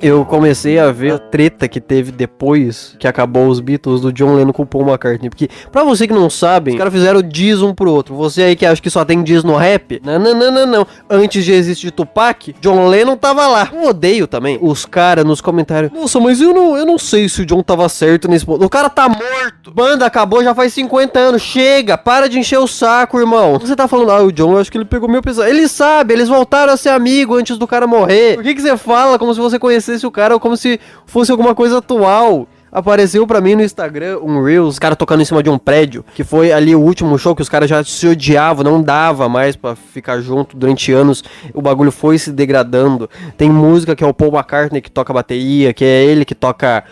Eu comecei a ver a treta que teve depois que acabou os Beatles do John Lennon com o Paul McCartney. Porque, pra você que não sabe, os caras fizeram diss um pro outro. Você aí que acha que só tem diss no rap, não. Antes de existir Tupac, John Lennon tava lá. Eu odeio também os caras nos comentários. Nossa, mas eu não sei se o John tava certo nesse ponto. O cara tá morto. Banda acabou já faz 50 anos. Chega, para de encher o saco, irmão. Você tá falando, o John, eu acho que ele pegou meio pesado. Ele sabe, eles voltaram a ser amigos antes do cara morrer. Por que você fala como se você conhecesse o cara ou como se fosse alguma coisa atual? Apareceu pra mim no Instagram um Reels, os caras tocando em cima de um prédio, que foi ali o último show que os caras já se odiavam, não dava mais pra ficar junto durante anos, o bagulho foi se degradando. Tem música que é o Paul McCartney que toca a bateria, que é ele que toca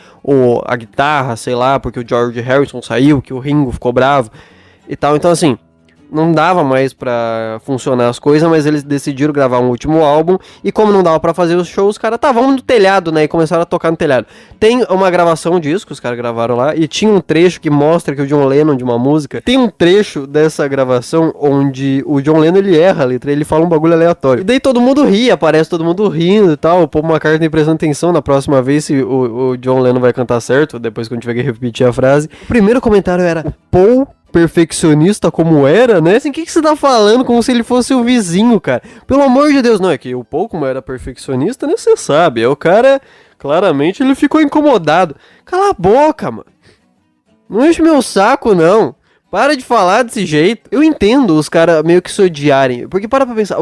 a guitarra, sei lá, porque o George Harrison saiu, que o Ringo ficou bravo e tal. Então assim, não dava mais pra funcionar as coisas, mas eles decidiram gravar um último álbum, e como não dava pra fazer os shows, os caras estavam no telhado, né, e começaram a tocar no telhado. Tem uma gravação disso que os caras gravaram lá, e tinha um trecho que mostra que o John Lennon, de uma música, tem um trecho dessa gravação onde o John Lennon, ele erra a letra, ele fala um bagulho aleatório. E daí todo mundo ri, aparece todo mundo rindo e tal, o Paul McCartney prestando atenção na próxima vez se o John Lennon vai cantar certo, depois que eu tiver que repetir a frase. O primeiro comentário era: Paul perfeccionista como era, né? Assim, o que você tá falando? Como se ele fosse o vizinho, cara. Pelo amor de Deus, não, é que o Paul, como era perfeccionista, né? Você sabe, o cara, claramente, ele ficou incomodado. Cala a boca, mano. Não enche meu saco, não. Para de falar desse jeito. Eu entendo os caras meio que se odiarem, porque para pra pensar,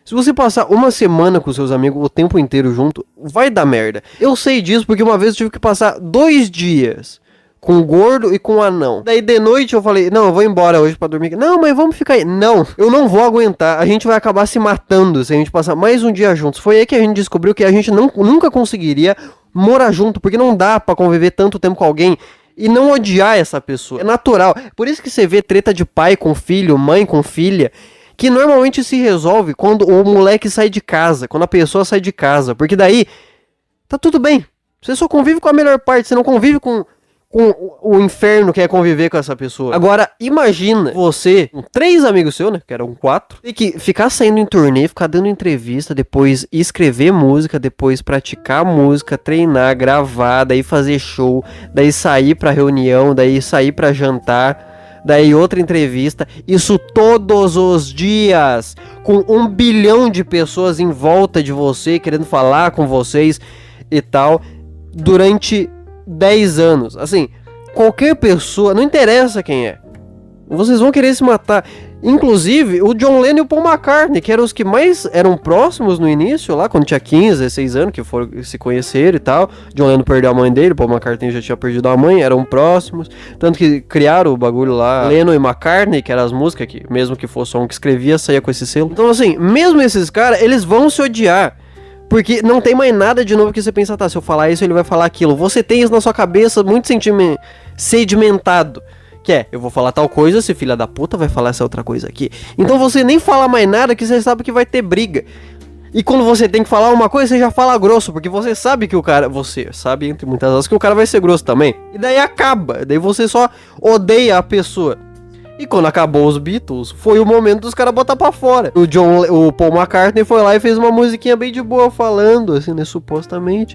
se você passar uma semana com seus amigos o tempo inteiro junto, vai dar merda. Eu sei disso porque uma vez eu tive que passar 2 dias com o gordo e com o anão. Daí de noite eu falei, não, eu vou embora hoje pra dormir. Não, mas vamos ficar aí. Não, eu não vou aguentar. A gente vai acabar se matando se a gente passar mais um dia juntos. Foi aí que a gente descobriu que a gente nunca conseguiria morar junto, porque não dá pra conviver tanto tempo com alguém e não odiar essa pessoa. É natural. Por isso que você vê treta de pai com filho, mãe com filha, que normalmente se resolve quando o moleque sai de casa, quando a pessoa sai de casa. Porque daí, tá tudo bem. Você só convive com a melhor parte, você não convive com o inferno que é conviver com essa pessoa. Agora, imagina você, com 3 amigos seus, né, que eram 4, tem que ficar saindo em turnê, ficar dando entrevista, depois escrever música, depois praticar música, treinar, gravar, daí fazer show, daí sair pra reunião, daí sair pra jantar, daí outra entrevista, isso todos os dias, com 1 bilhão de pessoas em volta de você, querendo falar com vocês e tal, durante 10 anos. Assim, qualquer pessoa, não interessa quem é, vocês vão querer se matar. Inclusive, o John Lennon e o Paul McCartney, que eram os que mais eram próximos no início, lá quando tinha 15, 16 anos, que foram se conheceram e tal. John Lennon perdeu a mãe dele, Paul McCartney já tinha perdido a mãe, eram próximos. Tanto que criaram o bagulho lá, Lennon e McCartney, que eram as músicas que, mesmo que fosse só um que escrevia, saía com esse selo. Então assim, mesmo esses caras, eles vão se odiar, porque não tem mais nada de novo que você pensa, tá, se eu falar isso, ele vai falar aquilo. Você tem isso na sua cabeça muito sedimentado. Que é, eu vou falar tal coisa, esse filho da puta vai falar essa outra coisa aqui. Então você nem fala mais nada, que você sabe que vai ter briga. E quando você tem que falar uma coisa, você já fala grosso, porque você sabe que o cara... Você sabe, entre muitas aspas, que o cara vai ser grosso também. E daí acaba, daí você só odeia a pessoa. E quando acabou os Beatles, foi o momento dos caras botar pra fora. O Paul McCartney foi lá e fez uma musiquinha bem de boa, falando, assim, né, supostamente,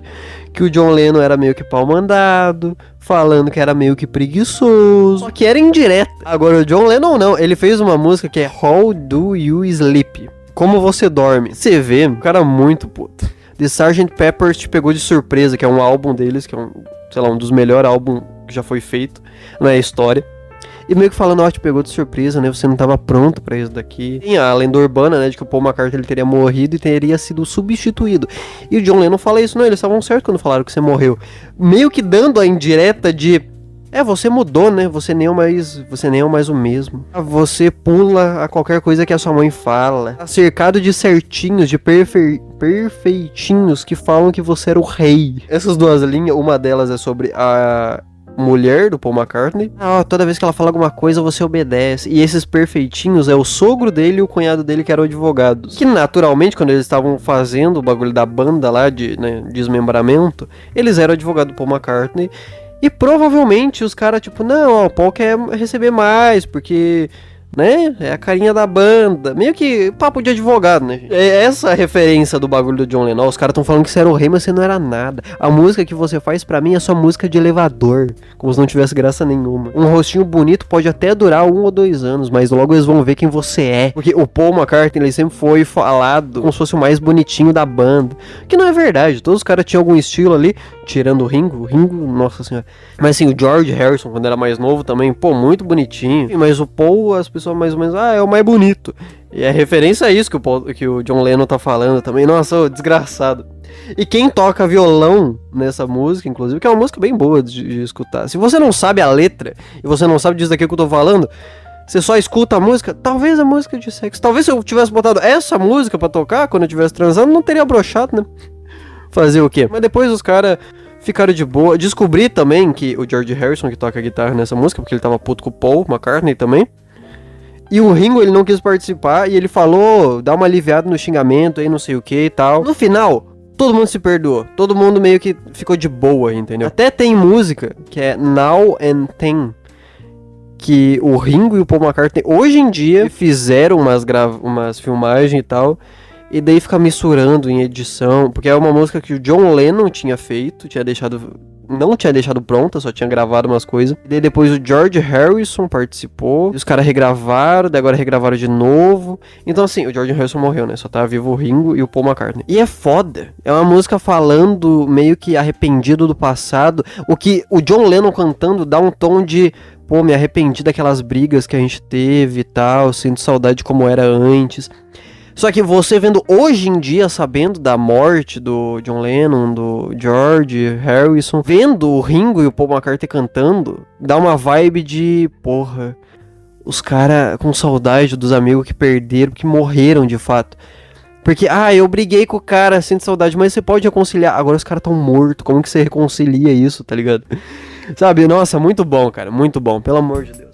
que o John Lennon era meio que pau mandado, falando que era meio que preguiçoso, só que era indireta. Agora o John Lennon não, ele fez uma música que é How Do You Sleep? Como você dorme? Você vê, um cara muito puto. The Sgt. Pepper te pegou de surpresa, que é um álbum deles, que é um dos melhores álbuns que já foi feito na história. E meio que falando, ó, te pegou de surpresa, né? Você não tava pronto pra isso daqui. Tem a lenda urbana, né? De que o Paul McCartney ele teria morrido e teria sido substituído. E o John Lennon fala isso, não, eles estavam certos quando falaram que você morreu. Meio que dando a indireta de... você mudou, né? Você nem é mais o mesmo. Você pula a qualquer coisa que a sua mãe fala. Tá cercado de certinhos, de perfeitinhos que falam que você era o rei. Essas 2 linhas, uma delas é sobre a mulher do Paul McCartney. Toda vez que ela fala alguma coisa, você obedece. E esses perfeitinhos é o sogro dele e o cunhado dele, que eram advogados. Que naturalmente, quando eles estavam fazendo o bagulho da banda lá de, né, desmembramento, eles eram advogados do Paul McCartney. E provavelmente os caras, tipo, não, o Paul quer receber mais, porque né? É a carinha da banda. Meio que papo de advogado, né? É essa a referência do bagulho do John Lennon. Os caras tão falando que você era o rei, mas você não era nada. A música que você faz pra mim é só música de elevador. Como se não tivesse graça nenhuma. Um rostinho bonito pode até durar 1 ou 2 anos, mas logo eles vão ver quem você é. Porque o Paul McCartney, ele sempre foi falado como se fosse o mais bonitinho da banda. Que não é verdade. Todos os caras tinham algum estilo ali, tirando o Ringo. O Ringo, nossa senhora. Mas assim, o George Harrison, quando era mais novo também, pô, muito bonitinho. Mas o Paul, as pessoas mais ou menos, é o mais bonito. E é referência a isso que o John Lennon tá falando também. Nossa, ô, desgraçado. E quem toca violão nessa música, inclusive, que é uma música bem boa de escutar. Se você não sabe a letra, e você não sabe disso daqui que eu tô falando, você só escuta a música, talvez a música de sexo. Talvez se eu tivesse botado essa música pra tocar quando eu estivesse transando, não teria broxado, né? Fazer o quê? Mas depois os caras ficaram de boa. Descobri também que o George Harrison, que toca guitarra nessa música, porque ele tava puto com o Paul McCartney também. E o Ringo, ele não quis participar, e ele falou, dá uma aliviada no xingamento aí, não sei o que e tal. No final, todo mundo se perdoou. Todo mundo meio que ficou de boa, entendeu? Até tem música, que é Now and Then, que o Ringo e o Paul McCartney, hoje em dia, fizeram umas filmagens e tal, e daí fica misturando em edição, porque é uma música que o John Lennon tinha feito, não tinha deixado pronta, só tinha gravado umas coisas. E daí depois o George Harrison participou, e os caras regravaram, daí agora regravaram de novo. Então assim, o George Harrison morreu, né? Só tá vivo o Ringo e o Paul McCartney. E é foda. É uma música falando meio que arrependido do passado. O que o John Lennon cantando dá um tom de... Pô, me arrependi daquelas brigas que a gente teve e tal, sinto saudade de como era antes. Só que você vendo hoje em dia, sabendo da morte do John Lennon, do George Harrison, vendo o Ringo e o Paul McCartney cantando, dá uma vibe de, porra, os caras com saudade dos amigos que perderam, que morreram de fato. Porque, eu briguei com o cara, sinto saudade, mas você pode reconciliar. Agora os caras tão mortos, como que você reconcilia isso, tá ligado? Sabe, nossa, muito bom, cara, muito bom, pelo amor de Deus.